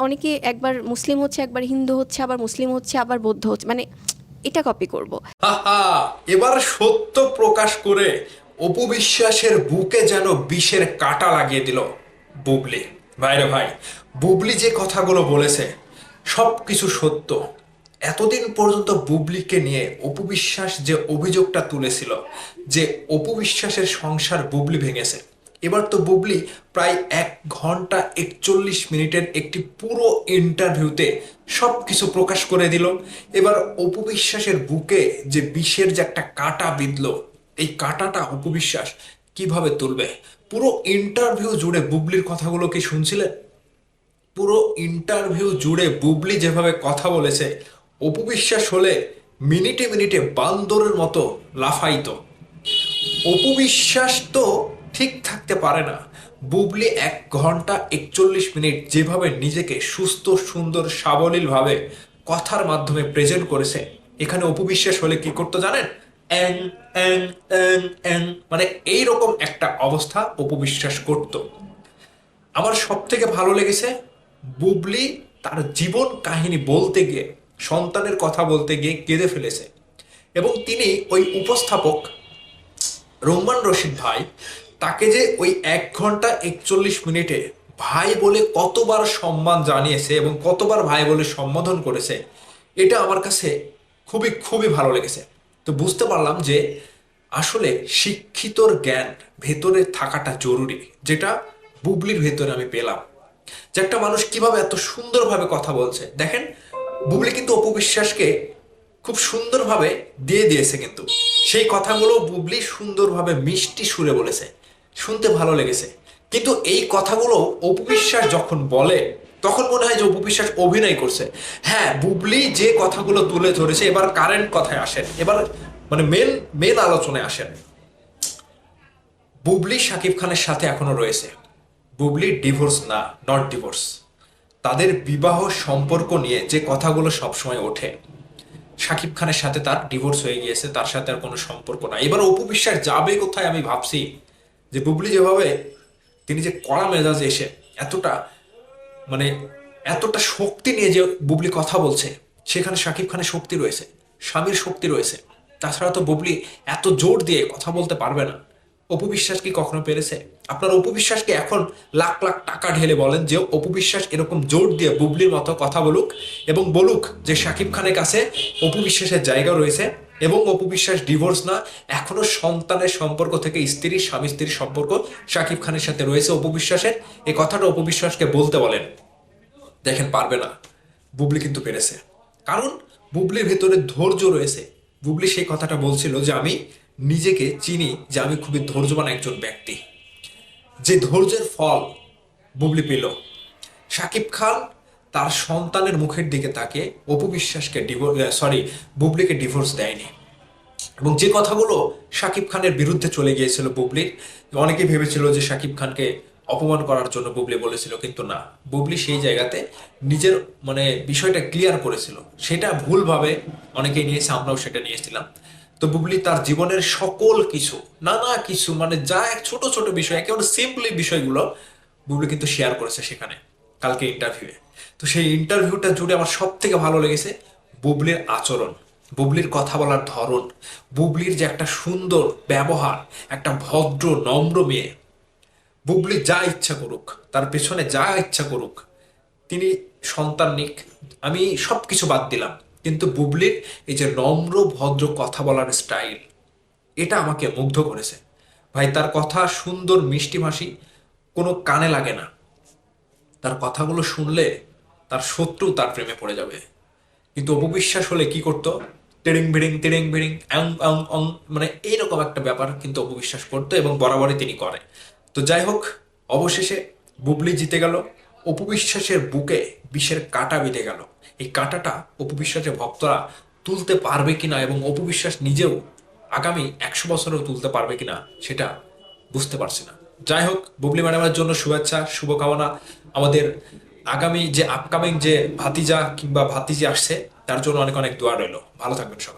অনেকে একবার মুসলিম হচ্ছে, একবার হিন্দু হচ্ছে, আবার মুসলিম হচ্ছে, আবার বৌদ্ধ হচ্ছে, মানে এটা কপি করব। হাহা, এবার সত্য প্রকাশ করে অপু বিশ্বাসের বুকে যেন বিষের কাঁটা লাগিয়ে দিল বুবলি। ভাইরে ভাই, বুবলি যে কথাগুলো বলেছে সব কিছু সত্য। এতদিন পর্যন্ত বুবলিকে নিয়ে অপু বিশ্বাস যে অভিযোগটা তুলেছিল যে অপু বিশ্বাসের সংসার বুবলি ভেঙেছে, এবার তো বুবলি প্রায় 1 ঘন্টা 41 মিনিটের একটি পুরো ইন্টারভিউতে সব কিছু প্রকাশ করে দিল। এবার অপু বিশ্বাসের বুকে যে বিষের যে একটা কাঁটা বিঁধল, এই কাঁটাটা অপু বিশ্বাস কিভাবে তুলবে? পুরো ইন্টারভিউ জুড়ে বুবলির কথাগুলো কি শুনছিলেন? পুরো ইন্টারভিউ জুড়ে বুবলি যেভাবে কথা বলেছে, অপু বিশ্বাস হলে মিনিটে মিনিটে বান্দরের মতো লাফাইতো। অপু বিশ্বাস তো ঠিক থাকতে পারে না। বুবলি 1 ঘন্টা 41 মিনিট যেভাবে নিজেকে সুস্থ সুন্দর সাবলীল ভাবে কথার মাধ্যমে প্রেজেন্ট করেছে, এখানে অপু বিশ্বাস হলে কি করতো জানেন? অ্যাং অ্যাং অ্যাং অ্যাং, মানে এইরকম একটা অবস্থা অপু বিশ্বাস করতো। আমার সব থেকে ভালো লেগেছে বুবলি তার জীবন কাহিনী বলতে গিয়ে, সন্তানের কথা বলতে গিয়ে কেঁদে ফেলেছে। এবং তিনি ওই উপস্থাপক রোমান রশিদ ভাই, তাকে যে ওই 1 ঘন্টা 41 মিনিটে ভাই বলে কতবার সম্মান জানিয়েছে এবং কতবার ভাই বলে সম্বোধন করেছে, এটা আমার কাছে খুবই খুবই ভালো লেগেছে। তো বুঝতে পারলাম যে আসলে শিক্ষিতর জ্ঞান ভেতরে থাকাটা জরুরি, যেটা বুবলির ভেতরে আমি পেলাম। যে একটা মানুষ কিভাবে এত সুন্দরভাবে কথা বলছে দেখেন। বুবলি কিন্তু অপু বিশ্বাসকে খুব সুন্দরভাবে দিয়ে দিয়েছে, কিন্তু সেই কথাগুলো বুবলি সুন্দরভাবে মিষ্টি সুরে বলেছে, শুনতে ভালো লেগেছে। কিন্তু এই কথাগুলো অপু বিশ্বাস যখন বলে তখন মনে হয় যে অপু বিশ্বাস অভিনয় করছে। হ্যাঁ, বুবলি যে কথাগুলো তুলে ধরেছে, এবার কারেন্ট কথায় আসেন, এবার মানে মেন মেন আলোচনায় আসেন। বুবলি শাকিব খানের সাথে এখনো রয়েছে। বুবলি ডিভোর্স না, নট ডিভোর্স। তাদের বিবাহ সম্পর্ক নিয়ে যে কথাগুলো সবসময় ওঠে, শাকিব খানের সাথে তার ডিভোর্স হয়ে গিয়েছে, তার সাথে আর কোনো সম্পর্ক না। এবার অপু বিশ্বাস যাবে কোথায়? আমি ভাবছি যে বুবলি যেভাবে, তিনি যে কড়া মেজাজে এসে এতটা মানে এতটা শক্তি নিয়ে যে বুবলি কথা বলছে, সেখানে শাকিব খানের শক্তি রয়েছে, স্বামীর শক্তি রয়েছে। তাছাড়া তো বুবলি এত জোর দিয়ে কথা বলতে পারবে না। অপু বিশ্বাস কি কখনো পেরেছে? আপনার অপু বিশ্বাসকে এখন লাখ লাখ টাকা ঢেলে বলেন যে অপু বিশ্বাস এরকম জোর দিয়ে বুবলির মতো কথা বলুক এবং বলুক যে শাকিব খানের কাছে অপু বিশ্বাসের জায়গা রয়েছে এবং অপু বিশ্বাস ডিভোর্স না, এখনো সন্তানের সম্পর্ক থেকে স্ত্রী স্বামী স্ত্রীর সম্পর্ক শাকিব খানের সাথে রয়েছে অপু বিশ্বাসের। এই কথাটা অপু বিশ্বাসকে বলতে বলেন, দেখেন পারবে না। বুবলি কিন্তু পেরেছে, কারণ বুবলির ভেতরে ধৈর্য রয়েছে। বুবলি সেই কথাটা বলছিল যে আমি নিজেকে চিনি যে আমি খুবই ধৈর্যবান একজন ব্যক্তি। যে ধৈর্যের ফল বুবলি পেল। শাকিব খান তার সন্তানের মুখের দিকে তাকে অপু বিশ্বাসকে বুবলিকে ডিভোর্স দেয়নি। এবং যে কথাগুলো শাকিব খানের বিরুদ্ধে চলে গিয়েছিল বুবলির, অনেকে ভেবেছিল যে শাকিব খানকে অপমান করার জন্য বুবলি বলেছিল, কিন্তু না, বুবলি সেই জায়গাতে নিজের মানে বিষয়টা ক্লিয়ার করেছিল। সেটা ভুলভাবে অনেকেই নিয়েছে, আমরাও সেটা নিয়েছিলাম। তো বুবলি তার জীবনের সকল কিছু, নানা কিছু, মানে যা এক ছোট ছোট বিষয়, একেবারে সিম্পলি বিষয়গুলো বুবলি কিন্তু শেয়ার করেছে সেখানে কালকে ইন্টারভিউয়ে। তো সেই ইন্টারভিউটা জুড়ে আমার সব থেকে ভালো লেগেছে বুবলির আচরণ, বুবলির কথা বলার ধরন, বুবলির যে একটা সুন্দর ব্যবহার, একটা ভদ্র নম্র মেয়ে। বুবলি যা ইচ্ছা করুক, তার পেছনে যা ইচ্ছা করুক, তিনি সন্তান নিক, আমি সব কিছু বাদ দিলাম, কিন্তু বুবলির এই যে নম্র ভদ্র কথা বলার স্টাইল, এটা আমাকে মুগ্ধ করেছে। ভাই, তার কথা সুন্দর মিষ্টি ভাষী, কোনো কানে লাগে না। তার কথাগুলো শুনলে তার শত্রু তার প্রেমে পড়ে যাবে। কিন্তু অপবিশ্বাস হলে কি করতো? টিড়িং ভিড়িং অং অং অং, মানে এইরকম একটা ব্যাপার কিন্তু অপবিশ্বাস করতো এবং বরাবরই তিনি করে। তো যাই হোক, অবশেষে বুবলি জিতে গেল। অপবিশ্বাসের বুকে বিষের কাঁটা বিঁধে গেল। এই কাঁটাটা অপবিশ্বাসের ভক্তরা তুলতে পারবে কিনা এবং অপবিশ্বাস নিজেও আগামী 100 বছরেও তুলতে পারবে কিনা, সেটা বুঝতে পারছি না। যাই হোক, বুবলি ম্যাডামের জন্য শুভেচ্ছা, শুভকামনা। আমাদের আগামী যে আপকামিং যে ভাতিজা কিংবা ভাতিজি আসছে, তার জন্য অনেক অনেক দোয়া রইল। ভালো থাকবেন সবাই।